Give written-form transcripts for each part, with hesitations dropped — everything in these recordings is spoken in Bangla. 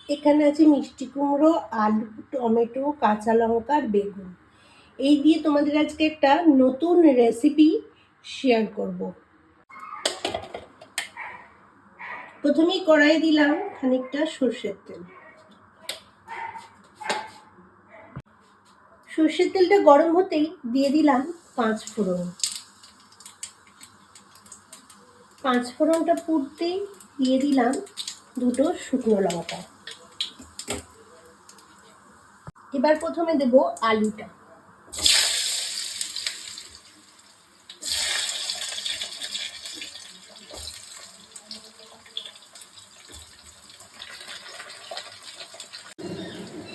এখানে আছে মিষ্টি কুমড়ো, আলু, টমেটো, কাঁচা লঙ্কা আর বেগুন। এই দিয়ে তোমাদের আজকে একটা নতুন রেসিপি শেয়ার করব। প্রথমেই কড়াই দিলাম খানিকটা সর্ষের তেল। সর্ষের তেলটা গরম হতেই দিয়ে দিলাম 5 ফোড়ন। 5 ফোড়নটা ফুটতেই দিয়ে দিলাম 2টো শুকনো লঙ্কা। এবার প্রথমে দেব আলুটা।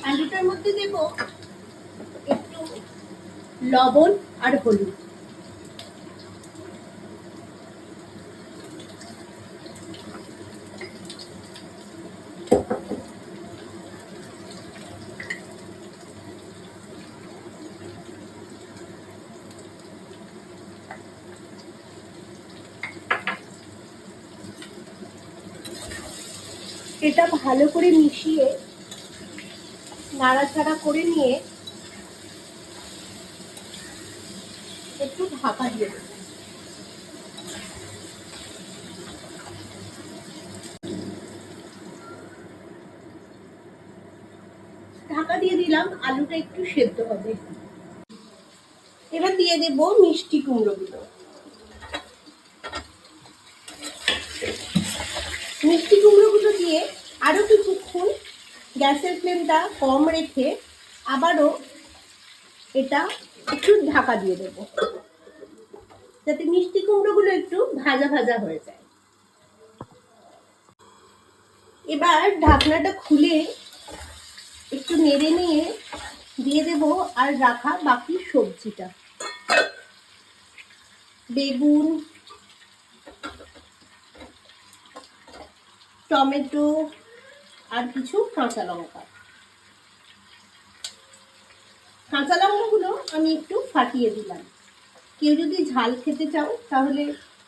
আলুটার মধ্যে দেব একটু লবণ আর হলুদ। এটা ভালো করে মিশিয়ে নাড়াচাড়া করে নিয়ে একটু ঢাকা দিয়ে দেব। ঢাকা দিয়ে দিলাম, আলুটা একটু সেদ্ধ হবে। এবার দিয়ে দেব মিষ্টি কুমড়োগুলো। মিষ্টি কুমড়োগুলো দিয়ে আরো কিছুক্ষণ গ্যাসের ফ্লেমটা কম রেখে আবারও এটা একটু ঢাকা দিয়ে দেব, যাতে মিষ্টি কুমড়োগুলো একটু ভাজা ভাজা হয়ে যায়। এবার ঢাকনাটা খুলে একটু নেড়ে নিয়ে দিয়ে দেব আর রাখা বাকি সবজিটা। বেগুন, টমেটো আর কিছু কাঁচা লঙ্কা। কাঁচা লঙ্কাগুলো আমি একটু ফাটিয়ে দিলাম। কেউ যদি ঝাল খেতে চাও তাহলে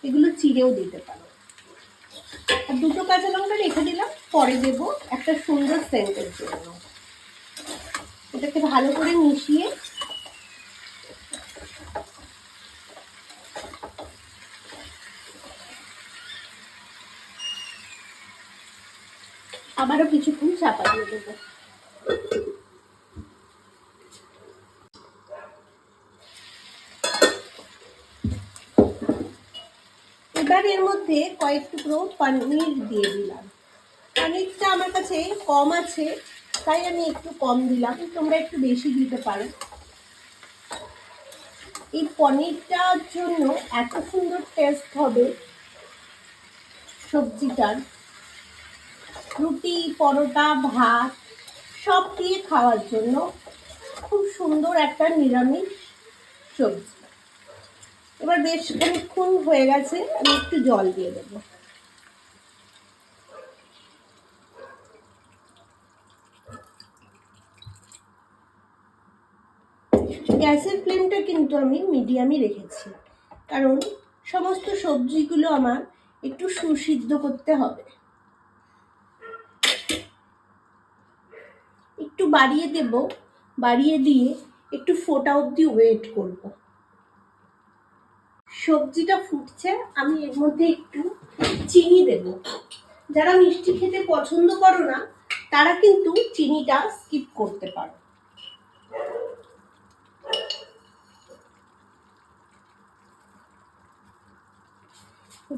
এগুলো চিড়েও দিতে পারো। আর 2টো কাঁচা লঙ্কা রেখে দিলাম, পরে দেব একটা সুন্দর সেন্টের জন্য। এটাকে ভালো করে মিশিয়ে আবারও কিছুক্ষণ চাপা দিয়ে দেবো। এবার এর মধ্যে কয়েক টুকরো পনির দিয়ে দিলাম। পনিরটা আমার কাছে কম আছে তাই আমি একটু কম দিলাম, তোমরা একটু বেশি দিতে পারো। এই পনিরটার জন্য এত সুন্দর টেস্ট হবে সবজিটার, রুটি, পরোটা, ভাত সব দিয়ে খাওয়ার জন্য খুব সুন্দর একটা নিরামিষ সবজি। এবার বেশ খানিকক্ষণ হয়ে গেছে, আমি একটু জল দিয়ে দেবো। গ্যাসের ফ্লেমটা কিন্তু আমি মিডিয়ামই রেখেছি, কারণ সমস্ত সবজিগুলো আমার একটু সুসিদ্ধ করতে হবে। একটু বাড়িয়ে দেব, বাড়িয়ে দিয়ে একটু ফোটা অবধি ওয়েট করব। সবজিটা ফুটছে, আমি এর মধ্যে একটু চিনি দেব। যারা মিষ্টি খেতে পছন্দ করো না তারা কিন্তু চিনিটা স্কিপ করতে পারো।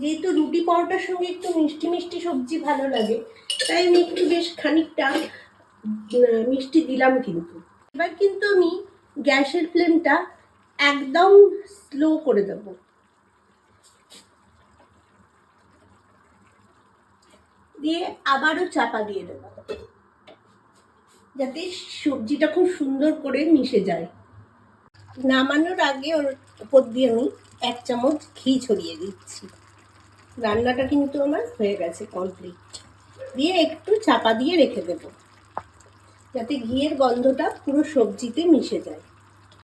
যেহেতু রুটি পরোটার সঙ্গে একটু মিষ্টি মিষ্টি সবজি ভালো লাগে, তাই আমি একটু বেশ খানিকটা মিষ্টি দিলাম। কিন্তু এবার কিন্তু আমি গ্যাসের ফ্লেমটা একদম স্লো করে দেব। দিয়ে আবারও চাপা দিয়ে দেব, যাতে সবজিটা খুব সুন্দর করে মিশে যায়। নামানোর আগে ওর উপর দিয়ে আমি 1 চামচ ঘি ছড়িয়ে দিচ্ছি। রান্নাটা কিন্তু আমার হয়ে গেছে কমপ্লিট। দিয়ে একটু চাপা দিয়ে রেখে দেব, যাতে ঘিয়ের গন্ধটা পুরো সবজিতে মিশে যায়।